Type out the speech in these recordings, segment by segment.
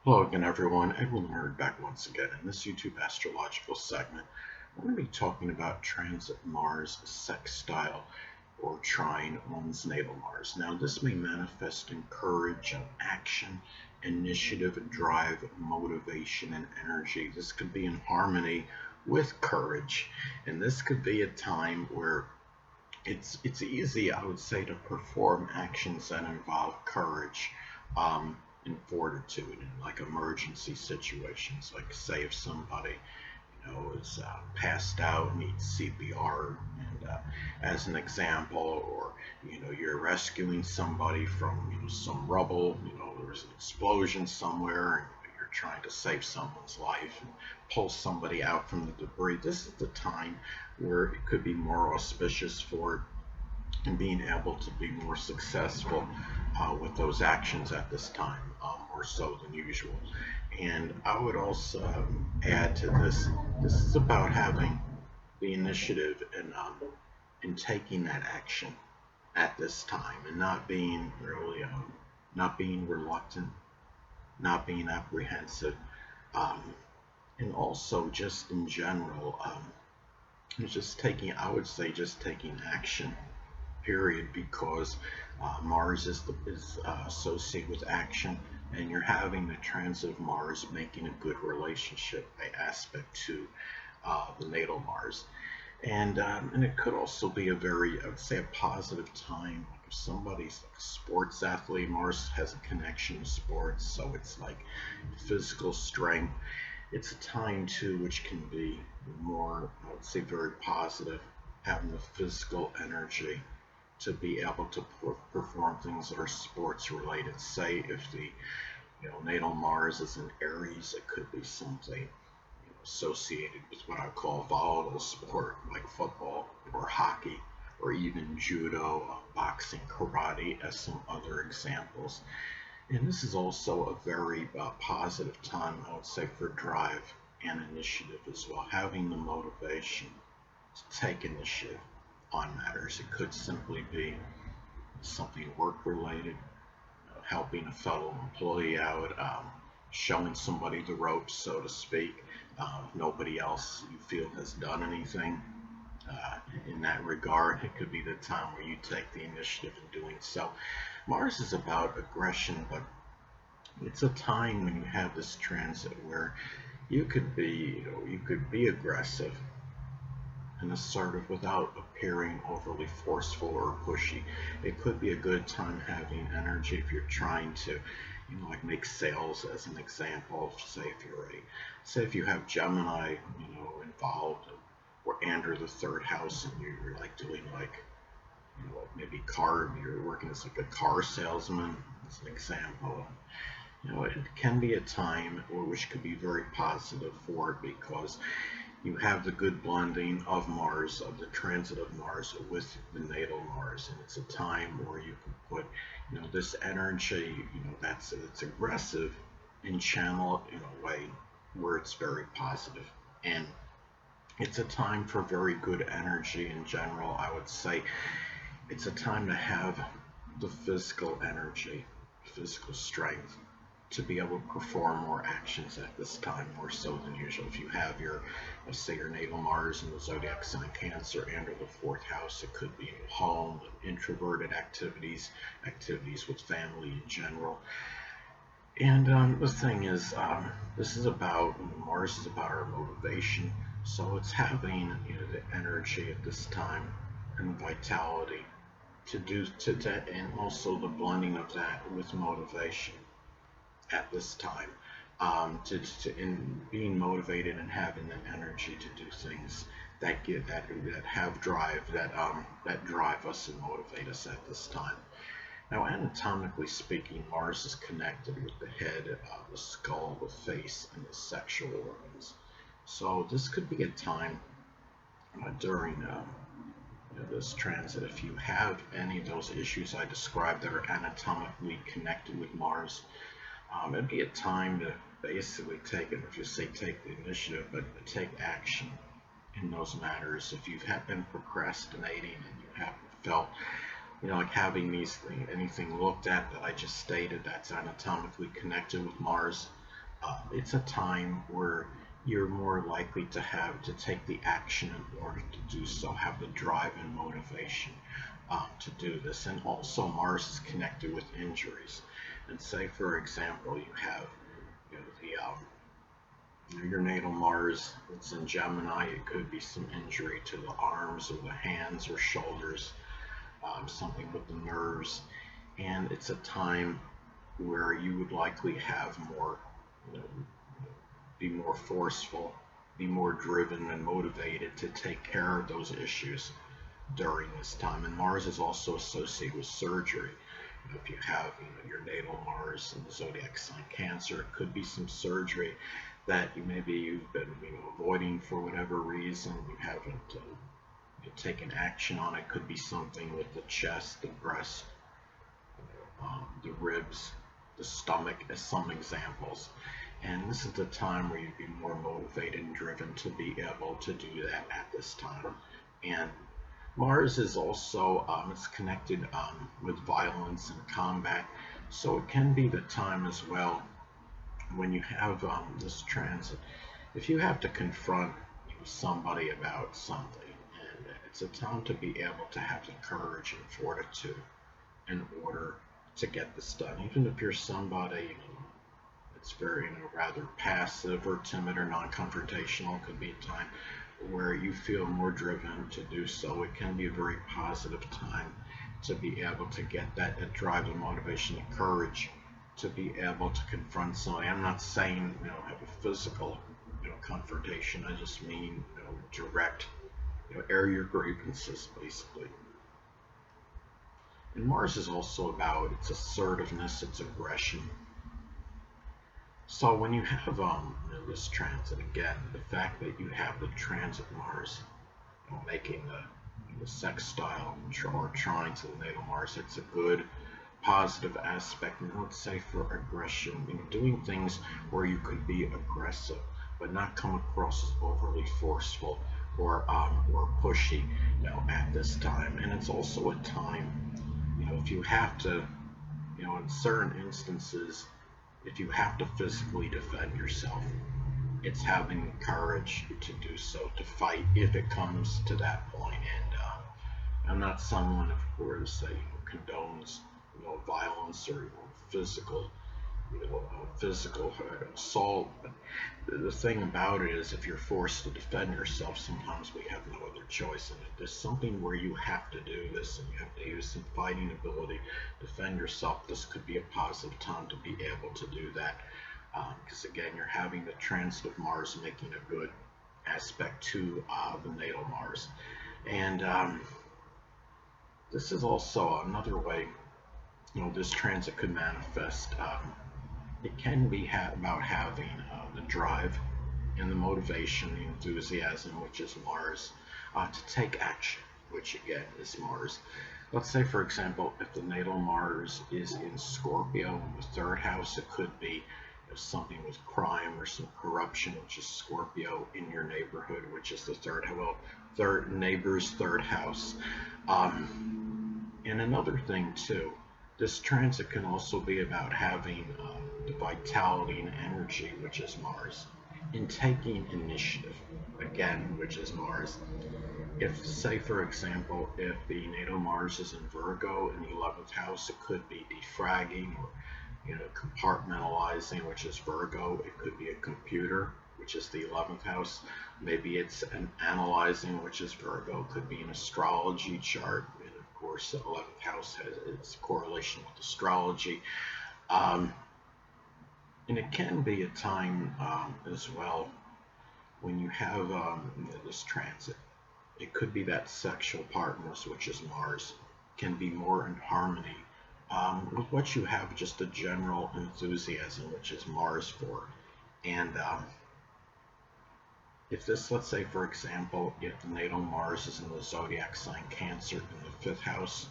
Hello again, everyone. Edwin Learnard back once again. In this YouTube astrological segment, I'm going to be talking about transit Mars sextile or trine one's natal Mars. Now, this may manifest in courage and action, initiative, drive, motivation, and energy. This could be in harmony with courage, and this could be a time where it's easy, I would say, to perform actions that involve courage and fortitude in like emergency situations. Like say if somebody is passed out, needs CPR, and as an example, or you're rescuing somebody from some rubble. There's an explosion somewhere, and you're trying to save someone's life and pull somebody out from the debris. This is the time where it could be more auspicious for and being able to be more successful with those actions at this time, more so than usual. And I would also add to this, this is about having the initiative and taking that action at this time and not being really, not being reluctant, not being apprehensive, um, and also just in general, just taking, I would say, just taking action period, because Mars is associated with action, and you're having the transit of Mars making a good relationship by aspect to the natal Mars. And it could also be a very, I would say, a positive time. Like if somebody's like a sports athlete, Mars has a connection to sports, so it's like physical strength. It's a time too which can be more, I would say, very positive, having the physical energy to be able to perform things that are sports related. Say if the natal Mars is in Aries, it could be something associated with what I call volatile sport like football or hockey or even judo, boxing, karate as some other examples. And this is also a very positive time, I would say, for drive and initiative as well, having the motivation to take initiative on matters. It could simply be something work related, helping a fellow employee out, showing somebody the ropes, so to speak. If nobody else you feel has done anything in that regard, it could be the time where you take the initiative in doing so. Mars is about aggression, but it's a time when you have this transit where you could be aggressive and assertive without appearing overly forceful or pushy. It could be a good time having energy if you're trying to, like make sales as an example. Say if you have Gemini, involved, or enter the third house, and you're like doing like, maybe you're working as like a car salesman as an example. It can be a time which could be very positive for it, because you have the good blending of Mars, of the transit of Mars with the natal Mars, and it's a time where you can put, this energy, it's aggressive, and channel it in a way where it's very positive. And it's a time for very good energy in general. I would say it's a time to have the physical energy, physical strength, to be able to perform more actions at this time, more so than usual. If you have let's say your natal Mars in the zodiac sign Cancer and or the fourth house, it could be in your home, introverted activities, activities with family in general. And the thing is, this is about Mars is about our motivation, so it's having the energy at this time and vitality to do to that, and also the blending of that with motivation at this time, in being motivated and having the energy to do things that have drive, that drive us and motivate us at this time. Now, anatomically speaking, Mars is connected with the head, the skull, the face, and the sexual organs. So this could be a time during this transit, if you have any of those issues I described that are anatomically connected with Mars, it'd be a time to basically take the initiative, but take action in those matters. If you've been procrastinating and you haven't felt, like having anything looked at that I just stated that's anatomically connected with Mars, It's a time where you're more likely to have to take the action in order to do so, have the drive and motivation to do this. And also Mars is connected with injuries. And say, for example, you have your natal Mars, it's in Gemini, it could be some injury to the arms or the hands or shoulders, something with the nerves. And it's a time where you would likely have more, you know, be more forceful, be more driven and motivated to take care of those issues during this time. And Mars is also associated with surgery. If you have your natal Mars in the zodiac sign Cancer, it could be some surgery that you've been avoiding for whatever reason. You haven't taken action on it. Could be something with the chest, the breast, the ribs, the stomach, as some examples. And this is the time where you'd be more motivated and driven to be able to do that at this time. And Mars is also, it's connected with violence and combat. So it can be the time as well when you have this transit, if you have to confront somebody about something, and it's a time to be able to have the courage and fortitude in order to get this done. Even if you're somebody that's very rather passive or timid or non-confrontational, it could be a time where you feel more driven to do so. It can be a very positive time to be able to get that drive and motivation and courage to be able to confront somebody. I'm not saying have a physical confrontation. I just mean direct, air your grievances basically. And Mars is also about its assertiveness, its aggression. So when you have this transit, again, the fact that you have the transit Mars making the sextile or trine to the natal Mars, it's a good positive aspect. And let's say for aggression, doing things where you could be aggressive but not come across as overly forceful or pushy at this time. And it's also a time, if you have to, in certain instances, if you have to physically defend yourself, it's having the courage to do so, to fight if it comes to that point. And I'm not someone, of course, that condones violence or physical physical assault. But the thing about it is, if you're forced to defend yourself, sometimes we have no other choice. And if there's something where you have to do this and you have to use some fighting ability to defend yourself, this could be a positive time to be able to do that. Because again, you're having the transit of Mars making a good aspect to the natal Mars. And this is also another way this transit could manifest. It can be about having the drive and the motivation, the enthusiasm, which is Mars, to take action, which again is Mars. Let's say, for example, if the natal Mars is in Scorpio in the third house, it could be something with crime or some corruption, which is Scorpio, in your neighborhood, which is the third neighbor's third house. And another thing too, this transit can also be about having the vitality and energy, which is Mars, in taking initiative, again, which is Mars. If, say, for example, if the natal Mars is in Virgo in the 11th house, it could be defragging or compartmentalizing, which is Virgo. It could be a computer, which is the 11th house. Maybe it's an analyzing, which is Virgo. It could be an astrology chart. Of course, the 11th house has its correlation with astrology. And it can be a time as well when you have this transit. It could be that sexual partners, which is Mars, can be more in harmony with what you have, just a general enthusiasm, which is Mars for. And if this, let's say, for example, if the natal Mars is in the zodiac sign Cancer in the 5th house,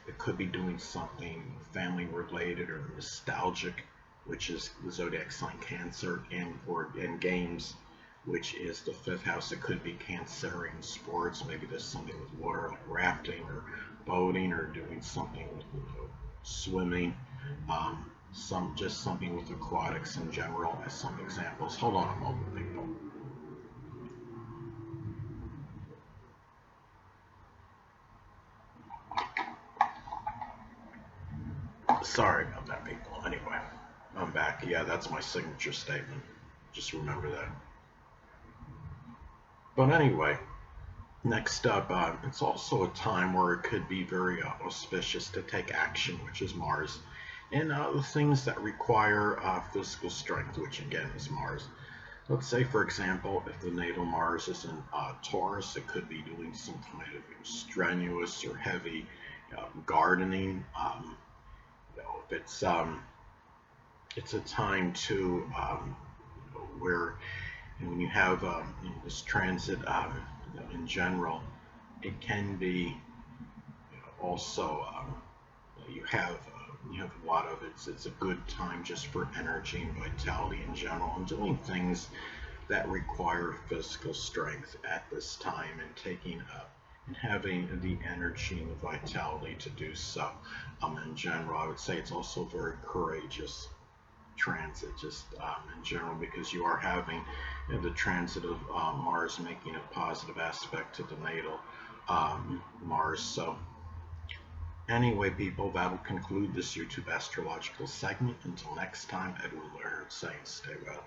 it could be doing something family related or nostalgic, which is the zodiac sign Cancer, and games, which is the 5th house. It could be Cancerian sports. Maybe there's something with water, like rafting or boating, or doing something with swimming. just something with aquatics in general as some examples. Hold on a moment, people. Sorry about that, people. Anyway, I'm back. Yeah, that's my signature statement. Just remember that. But anyway, next up, it's also a time where it could be very auspicious to take action, which is Mars, and the things that require physical strength, which again is Mars. Let's say, for example, if the natal Mars is in Taurus, it could be doing some kind of strenuous or heavy gardening. If it's a time to where when you have this transit in general, it can be also you have a lot of it's a good time just for energy and vitality in general and doing things that require physical strength at this time and taking up and having the energy and the vitality to do so. In general, I would say it's also very courageous transit just in general because you are having the transit of Mars making a positive aspect to the natal Mars. So anyway, people, that'll conclude this YouTube astrological segment. Until next time, Edwin Learnard saying stay well.